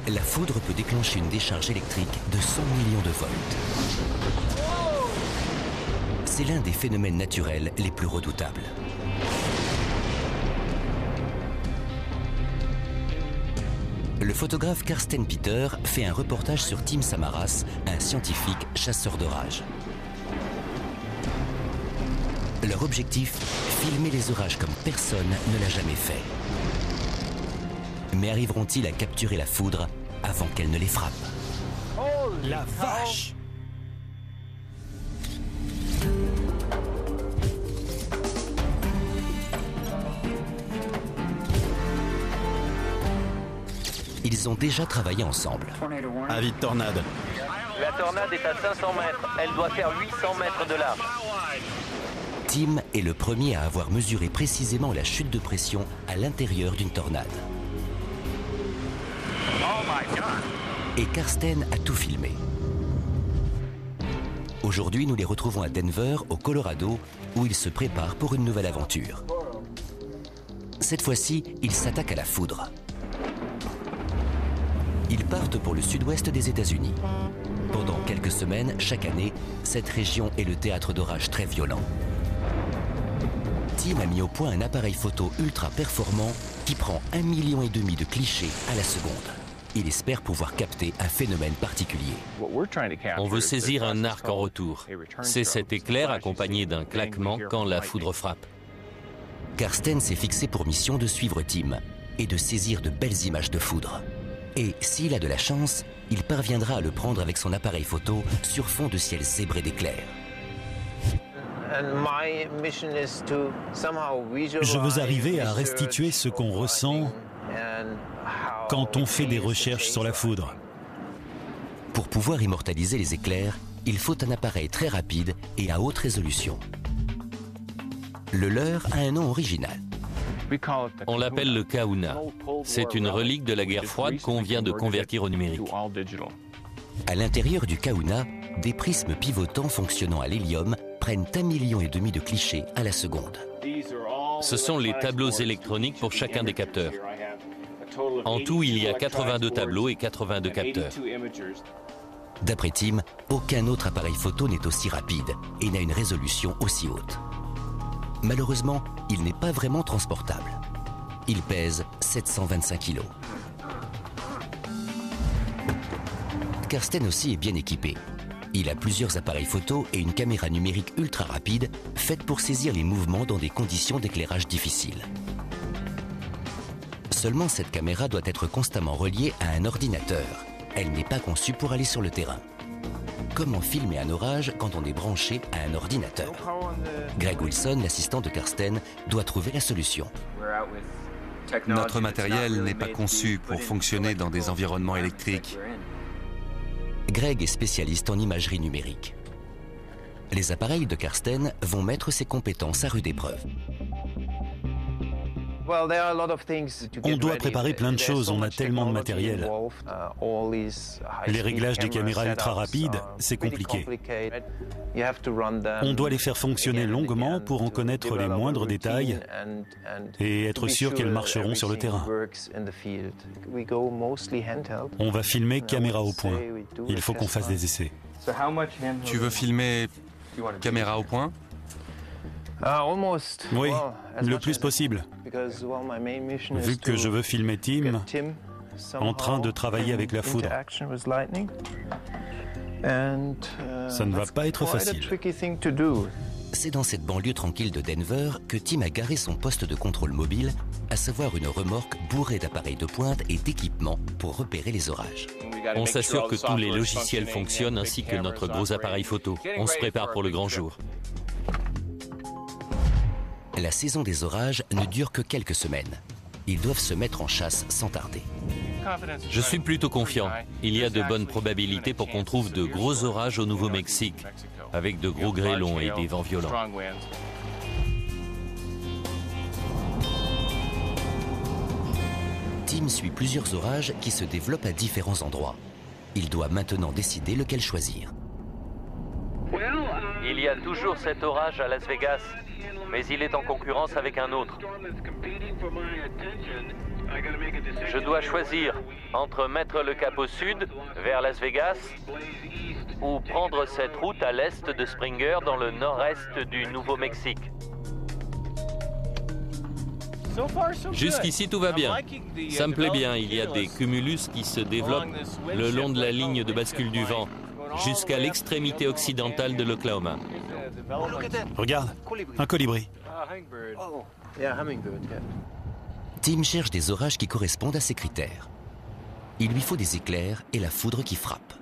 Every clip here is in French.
la foudre peut déclencher une décharge électrique de 100 millions de volts. C'est l'un des phénomènes naturels les plus redoutables. Le photographe Carsten Peter fait un reportage sur Tim Samaras, un scientifique chasseur d'orages. Leur objectif, filmer les orages comme personne ne l'a jamais fait. Mais arriveront-ils à capturer la foudre avant qu'elle ne les frappe? La vache! Ils ont déjà travaillé ensemble. Avis de tornade. La tornade est à 500 mètres. Elle doit faire 800 mètres de large. Tim est le premier à avoir mesuré précisément la chute de pression à l'intérieur d'une tornade. Et Carsten a tout filmé. Aujourd'hui, nous les retrouvons à Denver, au Colorado, où ils se préparent pour une nouvelle aventure. Cette fois-ci, ils s'attaquent à la foudre. Ils partent pour le sud-ouest des États-Unis. Pendant quelques semaines, chaque année, cette région est le théâtre d'orages très violents. Tim a mis au point un appareil photo ultra performant qui prend 1,5 million de clichés à la seconde. Il espère pouvoir capter un phénomène particulier. On veut saisir un arc en retour. C'est cet éclair accompagné d'un claquement quand la foudre frappe. Carsten s'est fixé pour mission de suivre Tim et de saisir de belles images de foudre. Et s'il a de la chance, il parviendra à le prendre avec son appareil photo sur fond de ciel zébré d'éclairs. Je veux arriver à restituer ce qu'on ressent quand on fait des recherches sur la foudre. Pour pouvoir immortaliser les éclairs, il faut un appareil très rapide et à haute résolution. Le leur a un nom original. On l'appelle le Kahuna. C'est une relique de la guerre froide qu'on vient de convertir au numérique. À l'intérieur du Kahuna, des prismes pivotants fonctionnant à l'hélium prennent 1,5 million de clichés à la seconde. Ce sont les tableaux électroniques pour chacun des capteurs. En tout, il y a 82 tableaux et 82 capteurs. D'après Tim, aucun autre appareil photo n'est aussi rapide et n'a une résolution aussi haute. Malheureusement, il n'est pas vraiment transportable. Il pèse 725 kg. Carsten aussi est bien équipé. Il a plusieurs appareils photo et une caméra numérique ultra rapide faite pour saisir les mouvements dans des conditions d'éclairage difficiles. Seulement, cette caméra doit être constamment reliée à un ordinateur. Elle n'est pas conçue pour aller sur le terrain. Comment filmer un orage quand on est branché à un ordinateur? Greg Wilson, l'assistant de Carsten, doit trouver la solution. Notre matériel n'est pas conçu pour fonctionner dans des environnements électriques. Greg est spécialiste en imagerie numérique. Les appareils de Carsten vont mettre ses compétences à rude épreuve. On doit préparer plein de choses, on a tellement de matériel. Les réglages des caméras ultra rapides, c'est compliqué. On doit les faire fonctionner longuement pour en connaître les moindres détails et être sûr qu'elles marcheront sur le terrain. On va filmer caméra au point. Il faut qu'on fasse des essais. Tu veux filmer caméra au point? Oui, le plus possible. Vu que je veux filmer Tim en train de travailler avec la foudre. Ça ne va pas être facile. C'est dans cette banlieue tranquille de Denver que Tim a garé son poste de contrôle mobile, à savoir une remorque bourrée d'appareils de pointe et d'équipements pour repérer les orages. On s'assure que tous les logiciels fonctionnent ainsi que notre gros appareil photo. On se prépare pour le grand jour. La saison des orages ne dure que quelques semaines. Ils doivent se mettre en chasse sans tarder. Je suis plutôt confiant. Il y a de bonnes probabilités pour qu'on trouve de gros orages au Nouveau-Mexique, avec de gros grêlons et des vents violents. Tim suit plusieurs orages qui se développent à différents endroits. Il doit maintenant décider lequel choisir. Il y a toujours cet orage à Las Vegas, mais il est en concurrence avec un autre. Je dois choisir. entre mettre le cap au sud, vers Las Vegas, ou prendre cette route à l'est de Springer, dans le nord-est du Nouveau-Mexique. Jusqu'ici, tout va bien. Ça me plaît bien. Il y a des cumulus qui se développent le long de la ligne de bascule du vent, jusqu'à l'extrémité occidentale de l'Oklahoma. Regarde, un colibri. Tim cherche des orages qui correspondent à ces critères. Il lui faut des éclairs et la foudre qui frappe.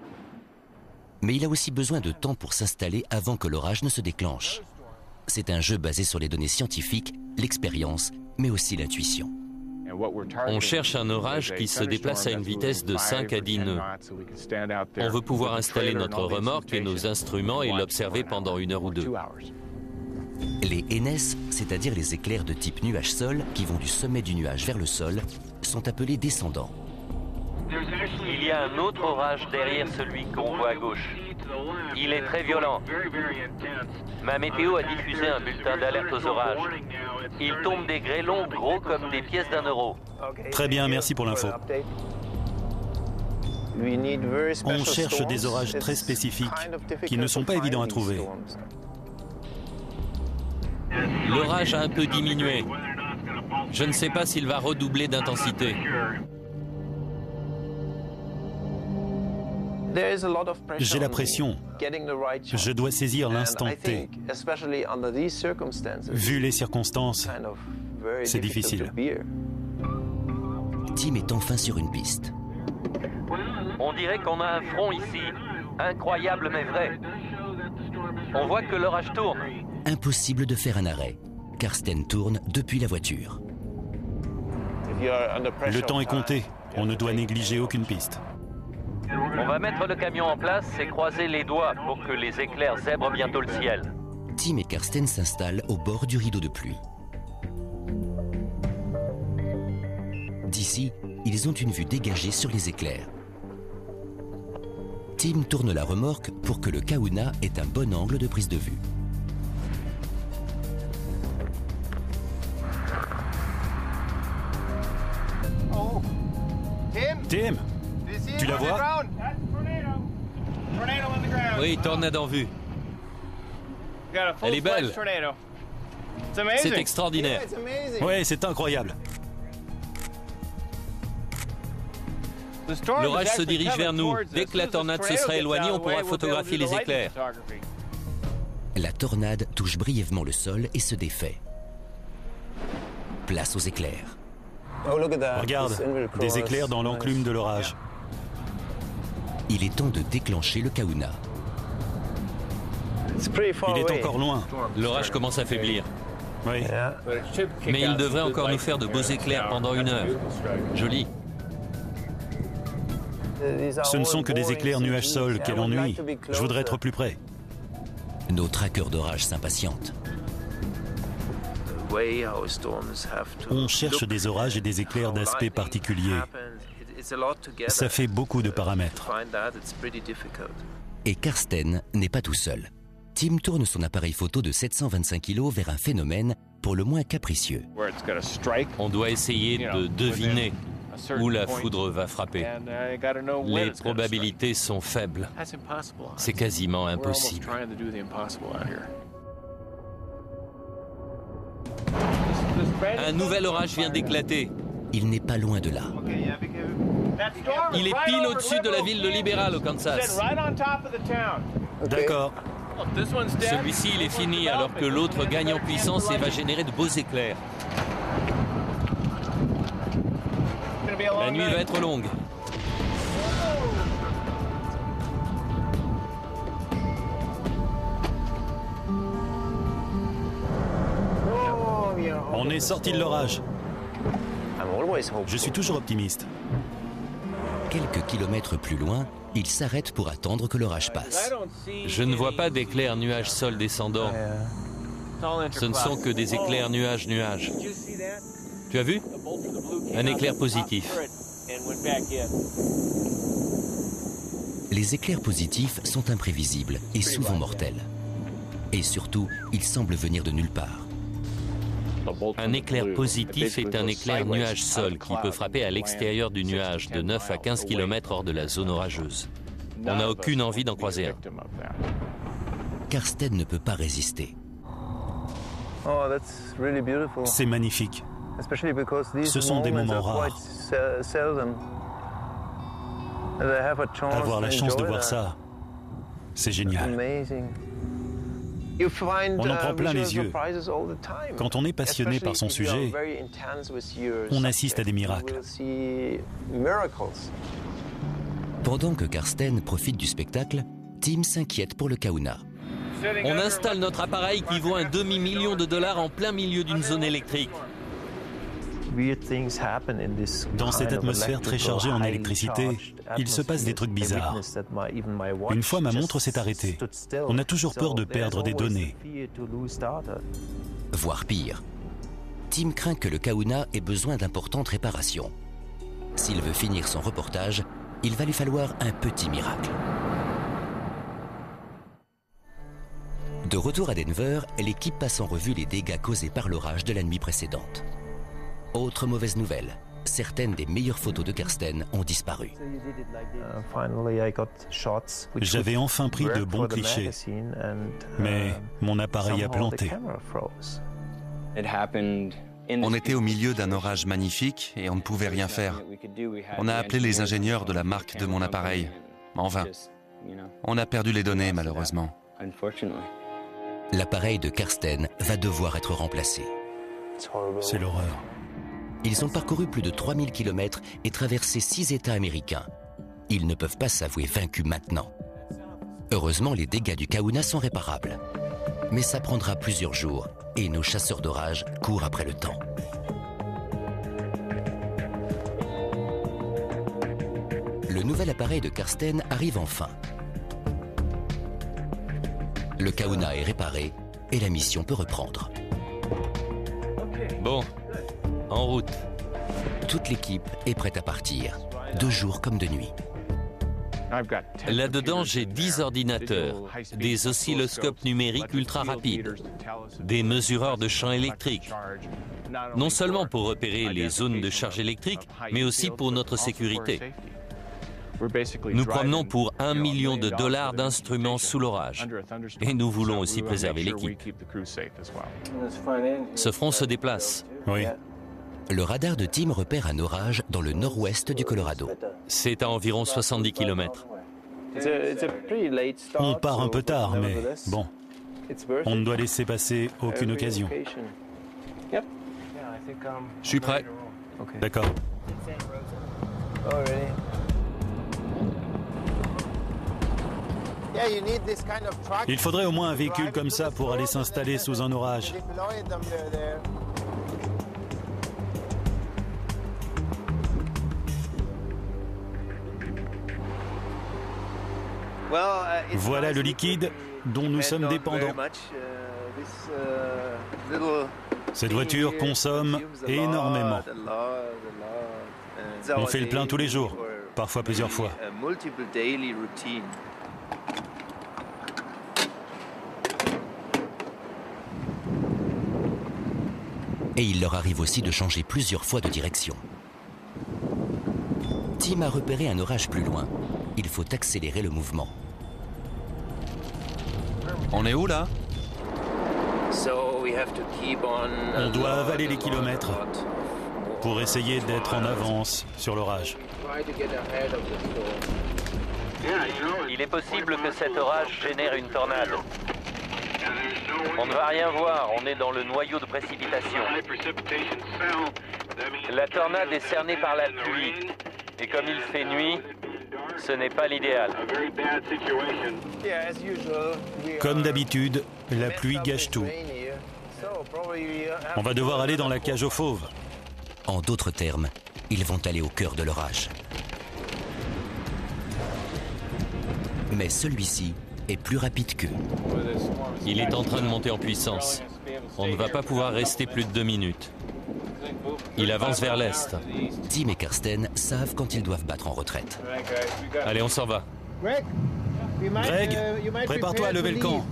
Mais il a aussi besoin de temps pour s'installer avant que l'orage ne se déclenche. C'est un jeu basé sur les données scientifiques, l'expérience, mais aussi l'intuition. On cherche un orage qui se déplace à une vitesse de 5 à 10 nœuds. On veut pouvoir installer notre remorque et nos instruments et l'observer pendant 1 heure ou 2. Les NS, c'est-à-dire les éclairs de type nuage-sol qui vont du sommet du nuage vers le sol, sont appelés descendants. Il y a un autre orage derrière celui qu'on voit à gauche. Il est très violent. Ma météo a diffusé un bulletin d'alerte aux orages. Il tombe des grêlons gros comme des pièces d'1 euro. Très bien, merci pour l'info. On cherche des orages très spécifiques qui ne sont pas évidents à trouver. L'orage a un peu diminué. Je ne sais pas s'il va redoubler d'intensité. J'ai la pression. Je dois saisir l'instant T. Vu les circonstances, c'est difficile. Tim est enfin sur une piste. On dirait qu'on a un front ici. Incroyable mais vrai. On voit que l'orage tourne. Impossible de faire un arrêt. Karsten tourne depuis la voiture. Le temps est compté. On ne doit négliger aucune piste. On va mettre le camion en place et croiser les doigts pour que les éclairs zèbrent bientôt le ciel. Tim et Karsten s'installent au bord du rideau de pluie. D'ici, ils ont une vue dégagée sur les éclairs. Tim tourne la remorque pour que le kahuna ait un bon angle de prise de vue. Tim, tu la vois? Oui, tornade en vue. Elle est belle. C'est extraordinaire. Oui, c'est incroyable. L'orage se dirige vers nous. Dès que la tornade se sera éloignée, on pourra photographier les éclairs. La tornade touche brièvement le sol et se défait. Place aux éclairs. Regarde, des éclairs dans l'enclume de l'orage. Il est temps de déclencher le kahuna. Il est encore loin. L'orage commence à faiblir. Oui. Mais il devrait encore nous faire de beaux éclairs pendant 1 heure. Joli. Ce ne sont que des éclairs nuage-sol. Quel ennui. Je voudrais être plus près. Nos traqueurs d'orage s'impatientent. On cherche des orages et des éclairs d'aspect particulier. Ça fait beaucoup de paramètres. Et Karsten n'est pas tout seul. Tim tourne son appareil photo de 725 kg vers un phénomène pour le moins capricieux. On doit essayer de deviner où la foudre va frapper. Les probabilités sont faibles. C'est quasiment impossible. Un nouvel orage vient d'éclater. Il n'est pas loin de là. Il est pile au-dessus de la ville de Liberal, au Kansas. D'accord. Celui-ci, il est fini, alors que l'autre gagne en puissance et va générer de beaux éclairs. La nuit va être longue. On est sorti de l'orage. Je suis toujours optimiste. Quelques kilomètres plus loin, il s'arrête pour attendre que l'orage passe. Je ne vois pas d'éclairs nuage-sol descendant. Ce ne sont que des éclairs nuage-nuage. Tu as vu? Un éclair positif. Les éclairs positifs sont imprévisibles et souvent mortels. Et surtout, ils semblent venir de nulle part. Un éclair positif est un éclair nuage-sol qui peut frapper à l'extérieur du nuage de 9 à 15 km hors de la zone orageuse. On n'a aucune envie d'en croiser un. Karsten ne peut pas résister. C'est magnifique. Ce sont des moments rares. Avoir la chance de voir ça, c'est génial. On en prend plein les yeux. Quand on est passionné par son sujet, on assiste à des miracles. Pendant que Karsten profite du spectacle, Tim s'inquiète pour le Kahuna. On installe notre appareil qui vaut un demi-million de dollars en plein milieu d'une zone électrique. Dans cette atmosphère très chargée en électricité, il se passe des trucs bizarres. Une fois, ma montre s'est arrêtée. On a toujours peur de perdre des données. Voire pire. Tim craint que le Kahuna ait besoin d'importantes réparations. S'il veut finir son reportage, il va lui falloir un petit miracle. De retour à Denver, l'équipe passe en revue les dégâts causés par l'orage de la nuit précédente. Autre mauvaise nouvelle, certaines des meilleures photos de Karsten ont disparu. J'avais enfin pris de bons clichés, mais mon appareil a planté. On était au milieu d'un orage magnifique et on ne pouvait rien faire. On a appelé les ingénieurs de la marque de mon appareil, en vain. On a perdu les données, malheureusement. L'appareil de Karsten va devoir être remplacé. C'est l'horreur. Ils ont parcouru plus de 3000 km et traversé 6 États américains. Ils ne peuvent pas s'avouer vaincus maintenant. Heureusement, les dégâts du Kahuna sont réparables. Mais ça prendra plusieurs jours et nos chasseurs d'orage courent après le temps. Le nouvel appareil de Karsten arrive enfin. Le Kahuna est réparé et la mission peut reprendre. Bon, en route. Toute l'équipe est prête à partir, de jour comme de nuit. Là-dedans, j'ai 10 ordinateurs, des oscilloscopes numériques ultra rapides, des mesureurs de champ électrique. Non seulement pour repérer les zones de charge électrique, mais aussi pour notre sécurité. Nous promenons pour $1 million d'instruments sous l'orage. Et nous voulons aussi préserver l'équipe. Ce front se déplace. Oui. Le radar de Tim repère un orage dans le nord-ouest du Colorado. C'est à environ 70 km. On part un peu tard, mais bon, on ne doit laisser passer aucune occasion. Je suis prêt. D'accord. Il faudrait au moins un véhicule comme ça pour aller s'installer sous un orage. Voilà le liquide dont nous sommes dépendants. Cette voiture consomme énormément. On fait le plein tous les jours, parfois plusieurs fois. Et il leur arrive aussi de changer plusieurs fois de direction. Tim a repéré un orage plus loin. Il faut accélérer le mouvement. On est où là? On doit avaler les kilomètres pour essayer d'être en avance sur l'orage. Il est possible que cet orage génère une tornade. On ne va rien voir, on est dans le noyau de précipitation. La tornade est cernée par la pluie. Et comme il fait nuit, ce n'est pas l'idéal. Comme d'habitude, la pluie gâche tout. On va devoir aller dans la cage aux fauves. En d'autres termes, ils vont aller au cœur de l'orage. Mais celui-ci est plus rapide qu'eux. Il est en train de monter en puissance. On ne va pas pouvoir rester plus de 2 minutes. Il avance vers l'est. Tim et Karsten savent quand ils doivent battre en retraite. Allez, on s'en va. Greg, prépare-toi à lever le camp.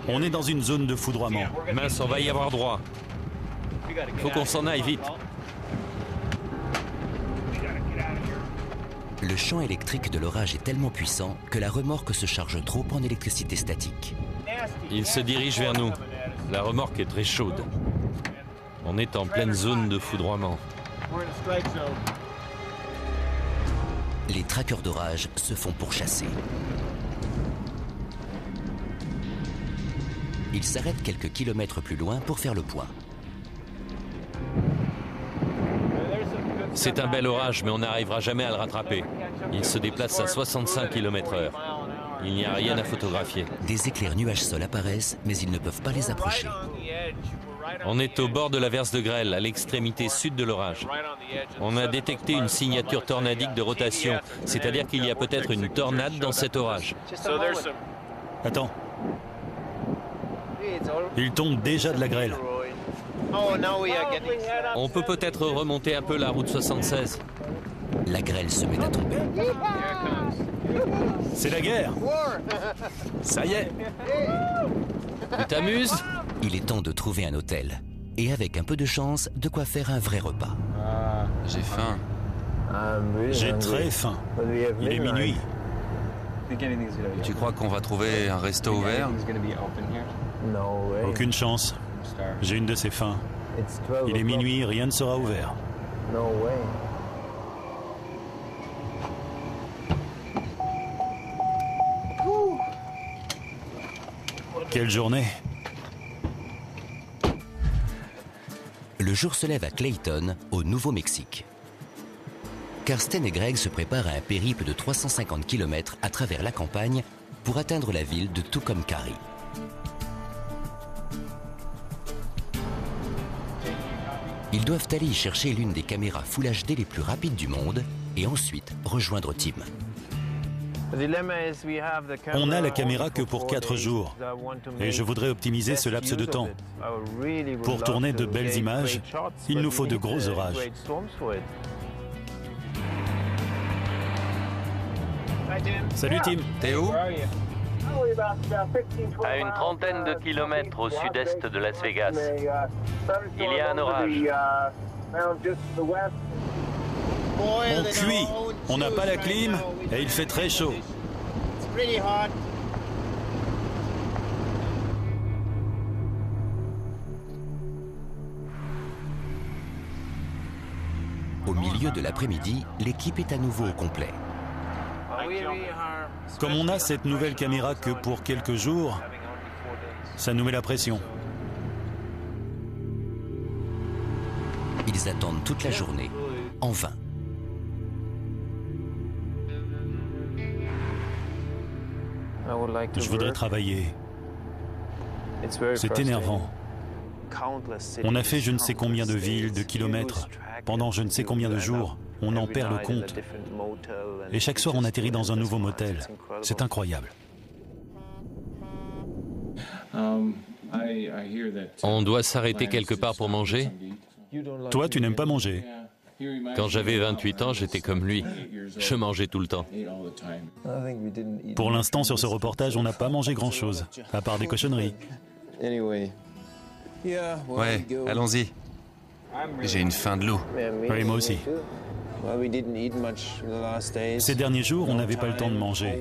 On est dans une zone de foudroiement. Mince, on va y avoir droit. Faut qu'on s'en aille vite. Le champ électrique de l'orage est tellement puissant que la remorque se charge trop en électricité statique. Il se dirige vers nous. La remorque est très chaude. On est en pleine zone de foudroiement. Les traqueurs d'orage se font pourchasser. Ils s'arrêtent quelques kilomètres plus loin pour faire le point. C'est un bel orage, mais on n'arrivera jamais à le rattraper. Il se déplace à 65 km/h. Il n'y a rien à photographier. Des éclairs nuages-sol apparaissent, mais ils ne peuvent pas les approcher. On est au bord de l'averse de grêle, à l'extrémité sud de l'orage. On a détecté une signature tornadique de rotation, c'est-à-dire qu'il y a peut-être une tornade dans cet orage. Attends. Il tombe déjà de la grêle. On peut peut-être remonter un peu la route 76. La grêle se met à tomber. C'est la guerre. Ça y est. Tu t'amuses? Il est temps de trouver un hôtel. Et avec un peu de chance, de quoi faire un vrai repas. J'ai faim. J'ai très faim. Il est minuit. Tu crois qu'on va trouver un resto ouvert? Aucune chance. J'ai une de ces faims. Il est minuit, rien ne sera ouvert. Quelle journée! Le jour se lève à Clayton, au Nouveau-Mexique. Karsten et Greg se préparent à un périple de 350 km à travers la campagne pour atteindre la ville de Tucumcari. Ils doivent aller y chercher l'une des caméras Full HD les plus rapides du monde et ensuite rejoindre Tim. On n'a la caméra que pour 4 jours et je voudrais optimiser ce laps de temps. Pour tourner de belles images, il nous faut de gros orages. Salut Tim. T'es où? À une trentaine de kilomètres au sud-est de Las Vegas. Il y a un orage. On cuit, on n'a pas la clim et il fait très chaud. Au milieu de l'après-midi, l'équipe est à nouveau au complet. Comme on a cette nouvelle caméra que pour quelques jours, ça nous met la pression. Ils attendent toute la journée, en vain. Je voudrais travailler. C'est énervant. On a fait je ne sais combien de villes, de kilomètres, pendant je ne sais combien de jours. On en perd le compte. Et chaque soir, on atterrit dans un nouveau motel. C'est incroyable. On doit s'arrêter quelque part pour manger? Toi, tu n'aimes pas manger. Quand j'avais 28 ans, j'étais comme lui. Je mangeais tout le temps. Pour l'instant, sur ce reportage, on n'a pas mangé grand-chose, à part des cochonneries. Ouais, allons-y. J'ai une faim de loup. Oui, moi aussi. Ces derniers jours, on n'avait pas le temps de manger.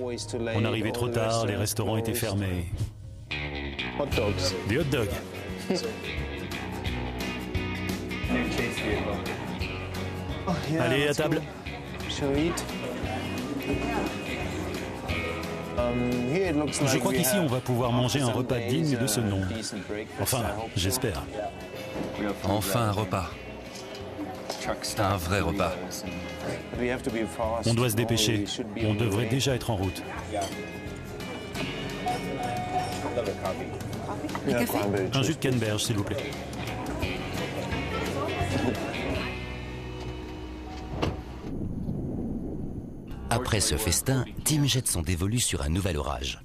On arrivait trop tard, les restaurants étaient fermés. Des hot dogs. Allez, à table. Je crois qu'ici, on va pouvoir manger un repas digne de ce nom. Enfin, j'espère. Enfin un repas. Un vrai repas. On doit se dépêcher. On devrait déjà être en route. Un jus de canneberge, s'il vous plaît. Après ce festin, Tim jette son dévolu sur un nouvel orage.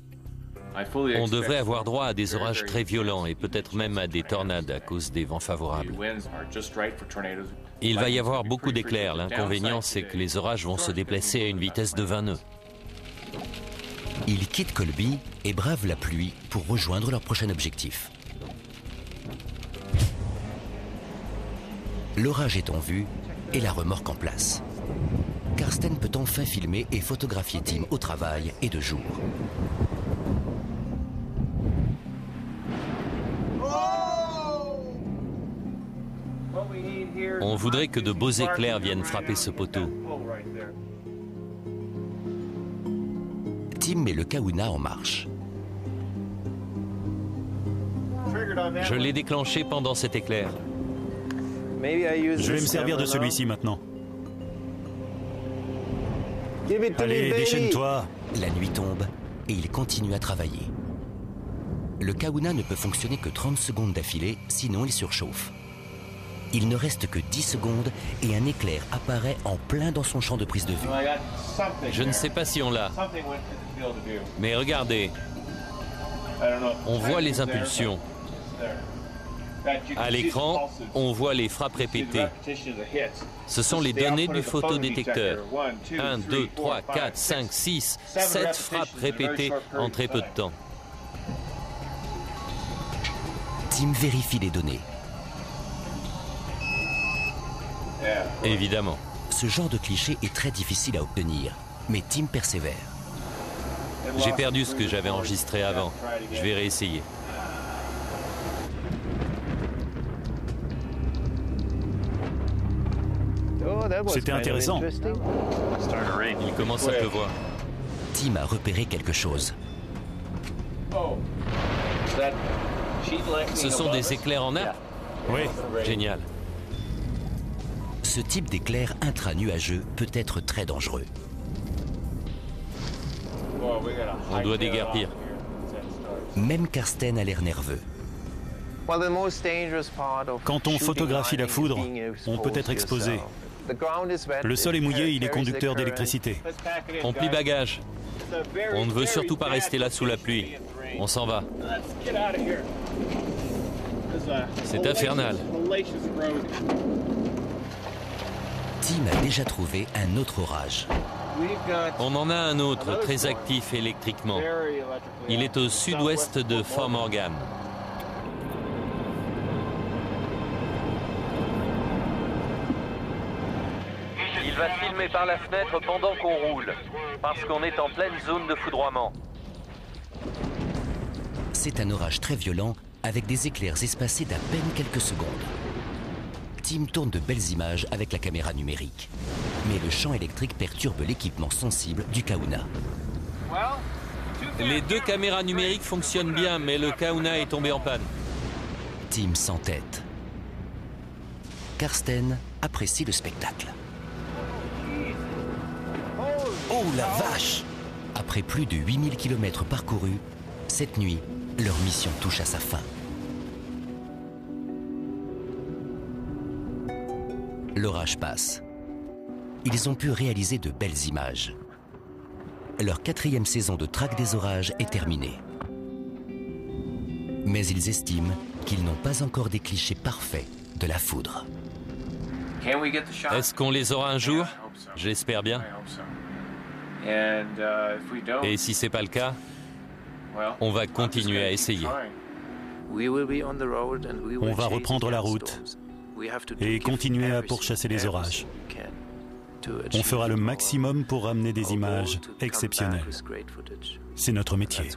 On devrait avoir droit à des orages très violents et peut-être même à des tornades à cause des vents favorables. Il va y avoir beaucoup d'éclairs. L'inconvénient, c'est que les orages vont se déplacer à une vitesse de 20 nœuds. Ils quittent Colby et bravent la pluie pour rejoindre leur prochain objectif. L'orage est en vue et la remorque en place. Karsten peut enfin filmer et photographier Tim au travail et de jour. On voudrait que de beaux éclairs viennent frapper ce poteau. Tim met le Kahuna en marche. Je l'ai déclenché pendant cet éclair. Je vais me servir de celui-ci maintenant. Allez, déchaîne-toi. La nuit tombe et il continue à travailler. Le Kahuna ne peut fonctionner que 30 secondes d'affilée, sinon il surchauffe. Il ne reste que 10 secondes et un éclair apparaît en plein dans son champ de prise de vue. Je ne sais pas si on l'a. Mais regardez, on voit les impulsions. À l'écran, on voit les frappes répétées. Ce sont les données du photodétecteur. 1, 2, 3, 4, 5, 6, 7 frappes répétées en très peu de temps. Tim vérifie les données. Évidemment. Ce genre de cliché est très difficile à obtenir, mais Tim persévère. J'ai perdu ce que j'avais enregistré avant. Je vais réessayer. C'était intéressant. Il commence à pleuvoir. Tim a repéré quelque chose. Ce sont des éclairs en nappe? Oui. Génial. Ce type d'éclair intra-nuageux peut être très dangereux. On doit déguerpir. Même Karsten a l'air nerveux. Quand on photographie la foudre, on peut être exposé. Le sol est mouillé, il est conducteur d'électricité. On plie bagage. On ne veut surtout pas rester là sous la pluie. On s'en va. C'est infernal. Tim a déjà trouvé un autre orage. On en a un autre, très actif électriquement. Il est au sud-ouest de Fort Morgan. Il va filmer par la fenêtre pendant qu'on roule, parce qu'on est en pleine zone de foudroiement. C'est un orage très violent, avec des éclairs espacés d'à peine quelques secondes. Tim tourne de belles images avec la caméra numérique. Mais le champ électrique perturbe l'équipement sensible du Kahuna. Les deux caméras numériques fonctionnent bien, mais le Kahuna est tombé en panne. Tim s'entête. Karsten apprécie le spectacle. Oh la vache! Après plus de 8000 km parcourus, cette nuit, leur mission touche à sa fin. L'orage passe. Ils ont pu réaliser de belles images. Leur 4e saison de traque des orages est terminée. Mais ils estiment qu'ils n'ont pas encore des clichés parfaits de la foudre. Est-ce qu'on les aura un jour? J'espère bien. Et si c'est pas le cas, on va continuer à essayer. On va reprendre la route et continuer à pourchasser les orages. On fera le maximum pour ramener des images exceptionnelles. C'est notre métier.